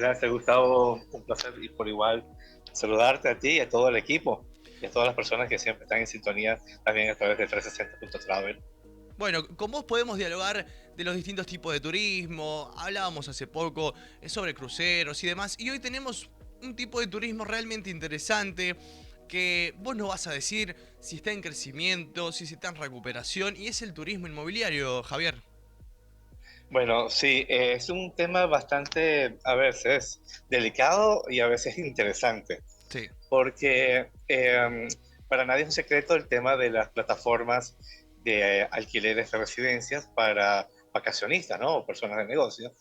Gracias, Gustavo. Un placer y por igual saludarte a ti y a todo el equipo y a todas las personas que siempre están en sintonía también a través de 360.travel. Bueno, con vos podemos dialogar de los distintos tipos de turismo. Hablábamos hace poco sobre cruceros y demás. Y hoy tenemos un tipo de turismo realmente interesante que vos nos vas a decir si está en crecimiento, si está en recuperación. Y es el turismo inmobiliario, Javier. Bueno, sí, es un tema bastante, a veces, delicado y a veces interesante, Sí, porque para nadie es un secreto el tema de las plataformas de alquileres de residencias para vacacionistas, ¿no? O personas de negocio.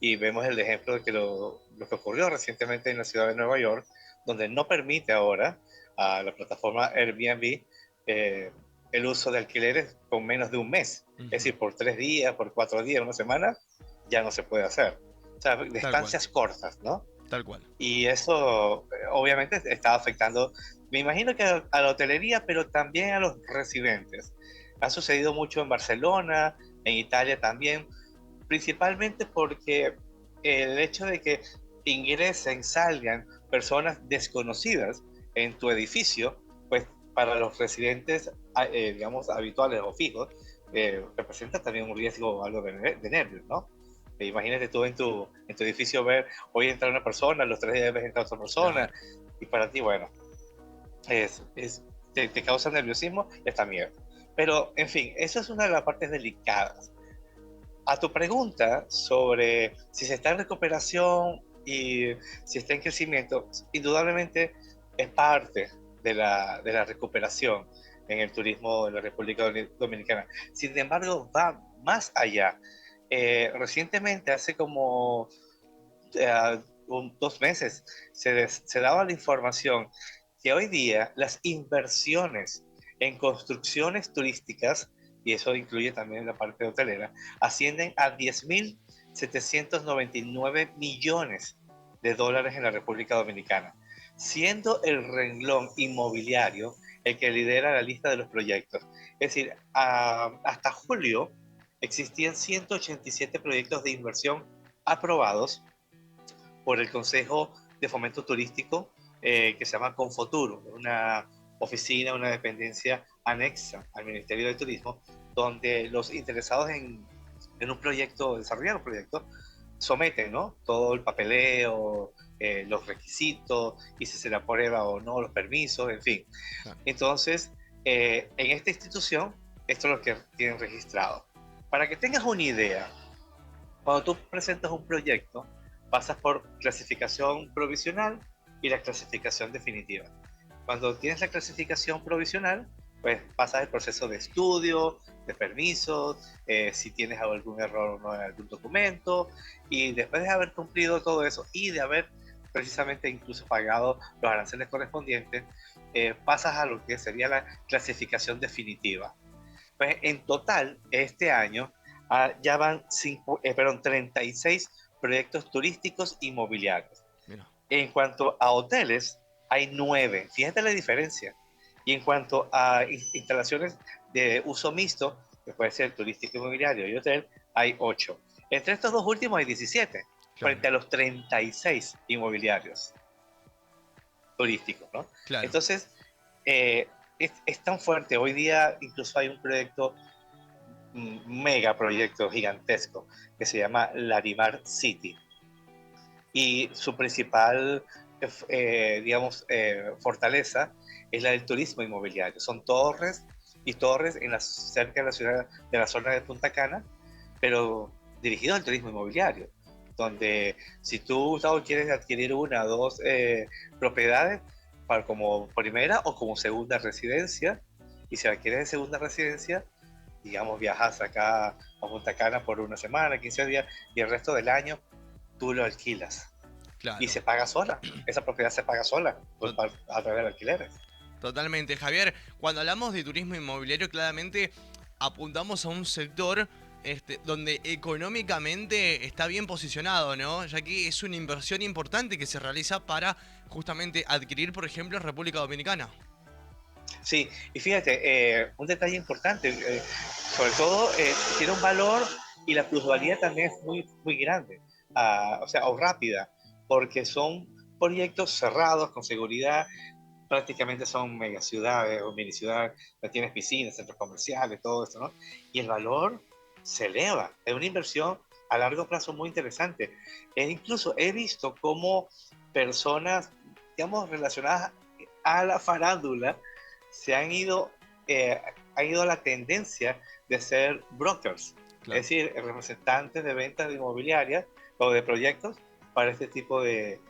Y vemos el ejemplo de que lo que ocurrió recientemente en la ciudad de Nueva York, donde no permite ahora a la plataforma Airbnb eh, el uso de alquileres con menos de un mes. Es ujú, decir, por 3 días, por 4 días, una semana, ya no se puede hacer. O sea, de tal cual, estancias cortas, ¿no? tal cual. Y eso obviamente está afectando, me imagino que a la hotelería, pero también a los residentes. Ha sucedido mucho en Barcelona, en Italia también, principalmente porque el hecho de que ingresen, salgan personas desconocidas en tu edificio, pues para los residentes, digamos, habituales o fijos, representa también un riesgo, algo de nervios, ¿no? Imagínate tú en tu edificio ver, hoy entra una persona, los 3 días ves entrar otra persona, Claro. y para ti, bueno, te causa nerviosismo y hasta miedo. Pero, en fin, eso es una de las partes delicadas. A tu pregunta sobre si se está en recuperación y si está en crecimiento, indudablemente es parte de la recuperación en el turismo de la República Dominicana. Sin embargo, va más allá. Recientemente, hace como 2 meses, se daba la información que hoy día las inversiones en construcciones turísticas, y eso incluye también la parte hotelera, ascienden a 10.799 millones de dólares en la República Dominicana, siendo el renglón inmobiliario el que lidera la lista de los proyectos. Es decir, hasta julio existían 187 proyectos de inversión aprobados por el Consejo de Fomento Turístico, que se llama Confotur, una oficina, una dependencia anexa al Ministerio de Turismo, donde los interesados en un proyecto, desarrollar un proyecto, someten, ¿no? Todo el papeleo, los requisitos, y si se le aprueba o no los permisos, en fin. Claro. Entonces, en esta institución, esto es lo que tienen registrado. Para que tengas una idea, cuando tú presentas un proyecto, pasas por clasificación provisional y la clasificación definitiva. Cuando tienes la clasificación provisional, pues pasas el proceso de estudio, de permisos, si tienes algún error o no en algún documento, y después de haber cumplido todo eso y de haber precisamente incluso pagado los aranceles correspondientes, pasas a lo que sería la clasificación definitiva. Pues en total, este año ya van 36 proyectos turísticos inmobiliarios. Mira. En cuanto a hoteles, hay 9. Fíjate la diferencia. Y en cuanto a instalaciones de uso mixto, que puede ser turístico, inmobiliario y hotel, hay 8. Entre estos dos últimos hay 17, Claro. frente a los 36 inmobiliarios turísticos, ¿no? Claro. Entonces, es tan fuerte. Hoy día incluso hay un proyecto, un mega proyecto gigantesco, que se llama Larimar City. Y su principal, digamos, fortaleza es la del turismo inmobiliario. Son torres y torres cerca de la ciudad, de la zona de Punta Cana, pero dirigido al turismo inmobiliario, donde si tú, Gustavo, quieres adquirir una o dos propiedades para como primera o como segunda residencia, y si la quieres de segunda residencia, digamos, viajas acá a Punta Cana por una semana, 15 días, y el resto del año tú lo alquilas. Y Claro. se paga sola. Esa propiedad se paga sola To- a través de alquileres. Totalmente, Javier. Cuando hablamos de turismo inmobiliario, claramente apuntamos a un sector donde económicamente está bien posicionado, ¿no? Ya que es una inversión importante que se realiza para justamente adquirir, por ejemplo, República Dominicana. Sí, y fíjate, un detalle importante, sobre todo tiene un valor y la plusvalía también es muy, muy grande, o sea, o rápida. porque son proyectos cerrados, con seguridad, prácticamente son megaciudades o mini ciudades, no tienes piscinas, centros comerciales, todo esto, ¿no? Y el valor se eleva, es una inversión a largo plazo muy interesante. E incluso he visto cómo personas, digamos, relacionadas a la farándula, se han ido, ha ido a la tendencia de ser brokers, es Claro. decir, representantes de ventas de inmobiliarias o de proyectos para este tipo de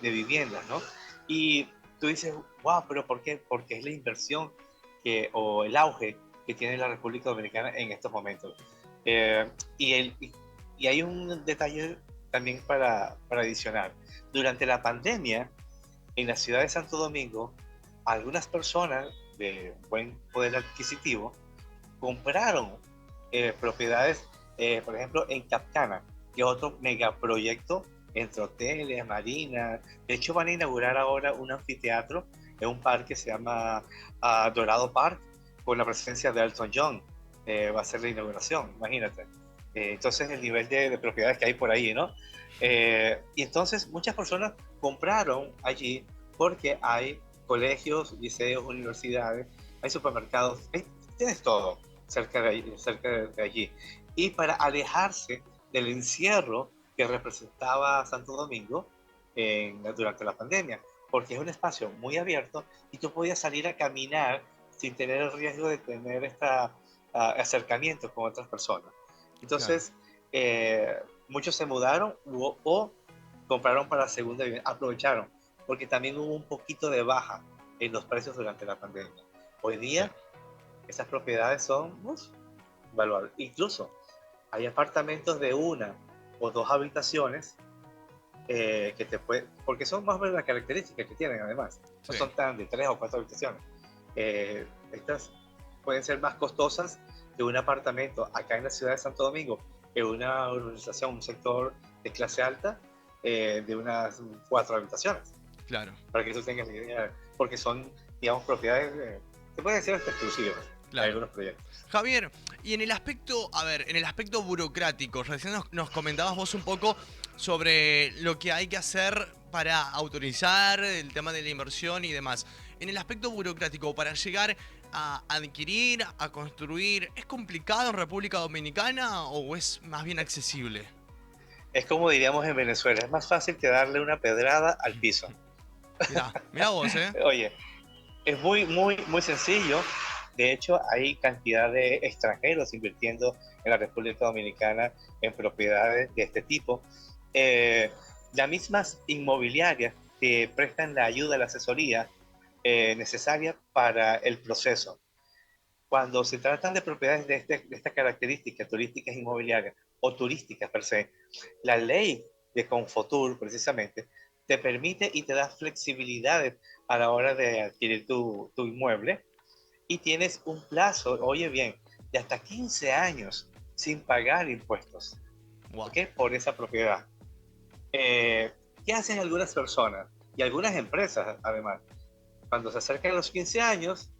viviendas, ¿no? Y tú dices, wow, pero ¿por qué? Porque es la inversión o el auge que tiene la República Dominicana en estos momentos. Eh, y, y hay un detalle también para adicionar. Durante la pandemia, en la ciudad de Santo Domingo, algunas personas de buen poder adquisitivo compraron propiedades, por ejemplo, en Capcana, que es otro megaproyecto entre hoteles, marinas. De hecho, van a inaugurar ahora un anfiteatro en un parque que se llama Dorado Park, con la presencia de Elton John. Va a ser la inauguración, imagínate. Entonces, el nivel de propiedades que hay por ahí, ¿no? Y entonces, muchas personas compraron allí porque hay colegios, liceos, universidades, hay supermercados, tienes todo cerca de allí. Y para alejarse del encierro que representaba Santo Domingo durante la pandemia, porque es un espacio muy abierto y tú podías salir a caminar sin tener el riesgo de tener este acercamiento con otras personas. Claro. Entonces, muchos se mudaron o compraron para segunda vivienda, aprovecharon, porque también hubo un poquito de baja en los precios durante la pandemia. Hoy Sí. día esas propiedades son valuables. Incluso hay apartamentos de una o dos habitaciones que te pueden, porque son más o menos las características que tienen además, no Sí. son tan de tres o cuatro habitaciones. Estas pueden ser más costosas que un apartamento acá en la ciudad de Santo Domingo, en una urbanización, un sector de clase alta, de unas cuatro habitaciones, Claro. para que tú tengas la idea, porque son, digamos, propiedades, se puede decir hasta exclusivas en Claro. algunos proyectos. Javier, y en el aspecto, a ver, en el aspecto burocrático, recién nos comentabas vos un poco sobre lo que hay que hacer para autorizar el tema de la inversión y demás. En el aspecto burocrático, para llegar a adquirir, a construir, ¿es complicado en República Dominicana o es más bien accesible? Es como diríamos en Venezuela, es más fácil que darle una pedrada al piso. Mirá vos, ¿eh? Oye, es muy sencillo. De hecho, hay cantidad de extranjeros invirtiendo en la República Dominicana en propiedades de este tipo. Eh, las mismas inmobiliarias te prestan la ayuda, la asesoría necesaria para el proceso. Cuando se tratan de propiedades de esta característica, turísticas inmobiliarias o turísticas per se, la ley de Confotur, precisamente, te permite y te da flexibilidades a la hora de adquirir tu inmueble y tienes un plazo, oye bien, de hasta 15 años sin pagar impuestos, Wow. ¿ok? Por esa propiedad. Eh, ¿Qué hacen algunas personas y algunas empresas, además? Cuando se acercan a los 15 años,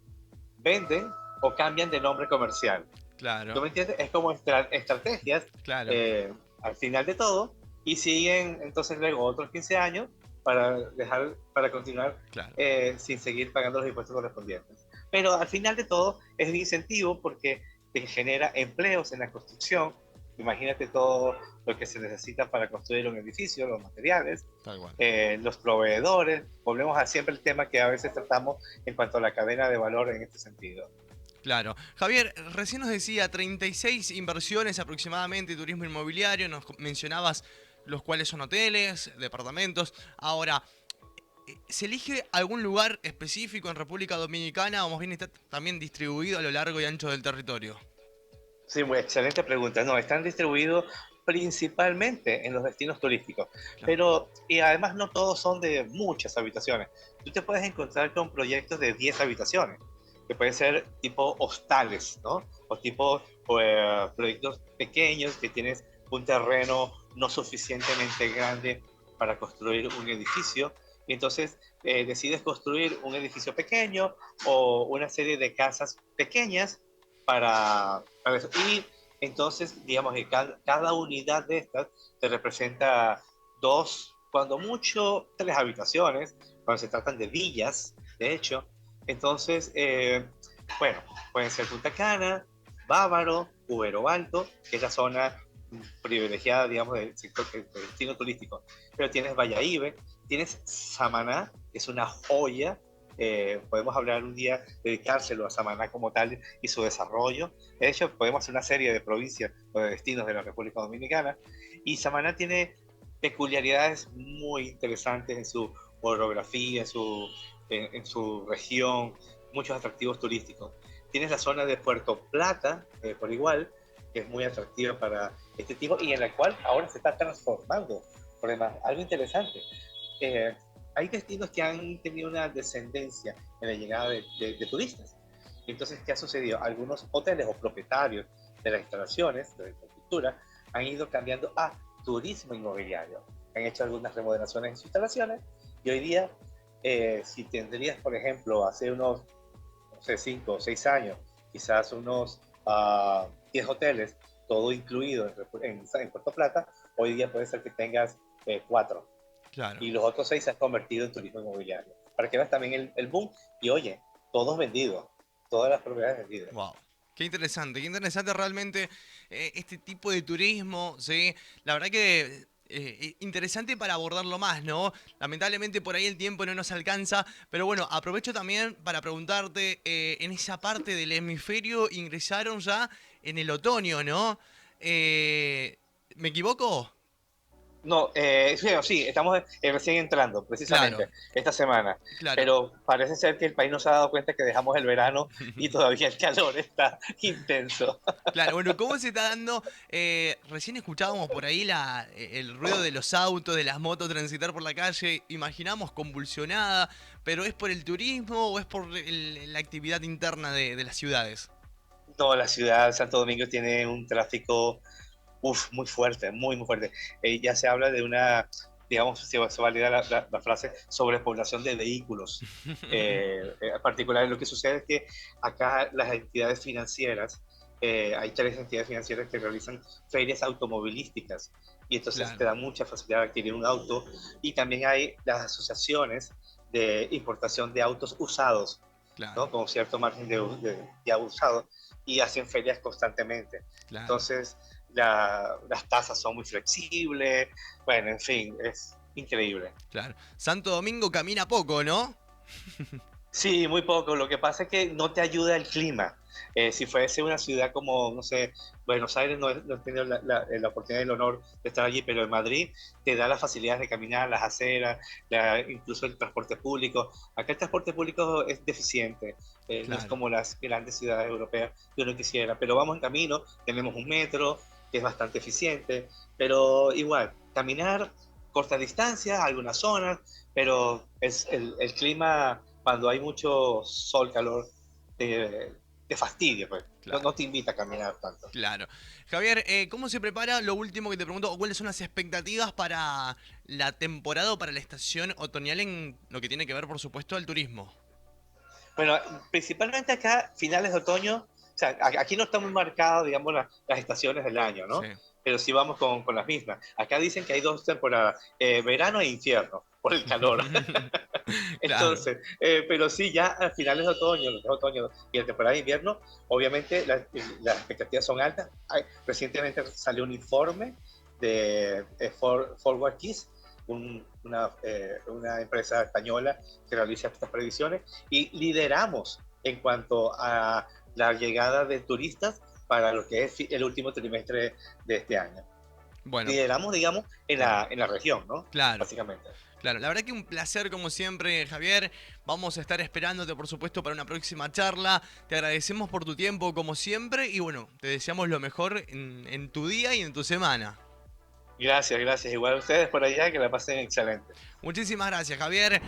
venden o cambian de nombre comercial. ¿Tú Claro, me entiendes? Es como estrategias claro, eh, al final de todo y siguen entonces luego otros 15 años para continuar claro. sin seguir pagando los impuestos correspondientes. Pero al final de todo es un incentivo porque te genera empleos en la construcción. Imagínate todo lo que se necesita para construir un edificio, los materiales, Tal cual. los proveedores. Volvemos a siempre el tema que a veces tratamos en cuanto a la cadena de valor en este sentido. Claro. Javier, recién nos decía 36 inversiones aproximadamente, turismo inmobiliario, nos mencionabas los cuales son hoteles, departamentos. Ahora, ¿se elige algún lugar específico en República Dominicana o más bien está también distribuido a lo largo y ancho del territorio? Sí, muy excelente pregunta. No, están distribuidos principalmente en los destinos turísticos, Claro. pero y además no todos son de muchas habitaciones. Tú te puedes encontrar con proyectos de 10 habitaciones, que pueden ser tipo hostales, ¿no? O tipo proyectos pequeños que tienes un terreno no suficientemente grande para construir un edificio. Y entonces decides construir un edificio pequeño o una serie de casas pequeñas para eso. Y entonces, digamos que cada unidad de estas te representa dos, cuando mucho 3 habitaciones, cuando se tratan de villas, de hecho. Entonces, bueno, pueden ser Punta Cana, Bávaro, Cubero Alto, que es la zona privilegiada, digamos, del sector del destino turístico. Pero tienes Valladolid, tienes Samaná, que es una joya. Podemos hablar un día, dedicárselo a Samaná como tal y su desarrollo. De hecho, podemos hacer una serie de provincias o de destinos de la República Dominicana. Y Samaná tiene peculiaridades muy interesantes en su orografía, en su región, muchos atractivos turísticos. Tienes la zona de Puerto Plata, por igual, que es muy atractiva para este tipo y en la cual ahora se está transformando. Por demás, algo interesante. Eh, Hay destinos que han tenido una descendencia en la llegada de turistas. Entonces, ¿qué ha sucedido? Algunos hoteles o propietarios de las instalaciones, de la infraestructura, han ido cambiando a turismo inmobiliario. Han hecho algunas remodelaciones en sus instalaciones y hoy día, si tendrías, por ejemplo, hace unos, no sé, 5 o 6 años, quizás unos 10 hoteles, todo incluido en Puerto Plata, hoy día puede ser que tengas 4 Claro. y los otros 6 se han convertido en turismo inmobiliario. Para que veas también el boom. Y oye, todos vendidos, todas las propiedades vendidas. Wow. Qué interesante realmente este tipo de turismo, ¿sí? La verdad que interesante para abordarlo más, ¿no? Lamentablemente por ahí el tiempo no nos alcanza, pero bueno, aprovecho también para preguntarte, en esa parte del hemisferio ingresaron ya en el otoño, ¿no? Eh, ¿Me equivoco? No, sí, estamos recién entrando, Claro, precisamente, esta semana. claro. Pero parece ser que el país no se ha dado cuenta que dejamos el verano y todavía el calor está intenso. Claro, bueno, ¿cómo se está dando? Recién escuchábamos por ahí el ruido de los autos, de las motos transitar por la calle. Imaginamos convulsionada, pero ¿es por el turismo o es por la actividad interna de las ciudades? No, la ciudad de Santo Domingo tiene un tráfico muy fuerte, muy fuerte. Ya se habla de una, digamos, se valida la frase sobrepoblación de vehículos. En particular, lo que sucede es que acá las entidades financieras, hay 3 entidades financieras que realizan ferias automovilísticas y entonces te Claro, da mucha facilidad de adquirir un auto. Y también hay las asociaciones de importación de autos usados, claro, ¿no? Con cierto margen ya usado, y hacen ferias constantemente. claro, Entonces, las tasas son muy flexibles, bueno, en fin, es increíble. claro. Santo Domingo camina poco, ¿no? Sí, muy poco. Lo que pasa es que no te ayuda el clima. Si fuese una ciudad como, no sé, Buenos Aires, no he tenido la oportunidad y el honor de estar allí, pero en Madrid te da las facilidades de caminar, las aceras, incluso el transporte público. Acá el transporte público es deficiente, no es Claro. como las grandes ciudades europeas que uno quisiera, pero vamos en camino, tenemos un metro que es bastante eficiente, pero igual, caminar corta distancia, algunas zonas, pero es el clima cuando hay mucho sol, calor, te fastidia, pues. No, Claro. no te invita a caminar tanto. Claro. Javier, ¿cómo se prepara? Lo último que te pregunto, ¿cuáles son las expectativas para la temporada o para la estación otoñal en lo que tiene que ver, por supuesto, al turismo? Bueno, principalmente acá, finales de otoño, o sea, aquí no está muy marcado, digamos, las estaciones del año, Sí. ¿no? Pero sí vamos con las mismas. Acá dicen que hay 2 temporadas, verano e invierno, por el calor. Claro, Entonces, pero sí, ya a finales de otoño, los de otoño y la temporada de invierno, obviamente las expectativas son altas. Recientemente salió un informe de Forward Keys, una empresa española que realiza estas predicciones, y lideramos en cuanto a la llegada de turistas para lo que es el último trimestre de este año. bueno, Lideramos, digamos, en claro, la región, ¿no? claro, Básicamente. claro. La verdad que un placer como siempre, Javier. Vamos a estar esperándote, por supuesto, para una próxima charla. Te agradecemos por tu tiempo, como siempre, y bueno, te deseamos lo mejor en tu día y en tu semana. Gracias, gracias. Igual a ustedes por allá, que la pasen excelente. Muchísimas gracias, Javier.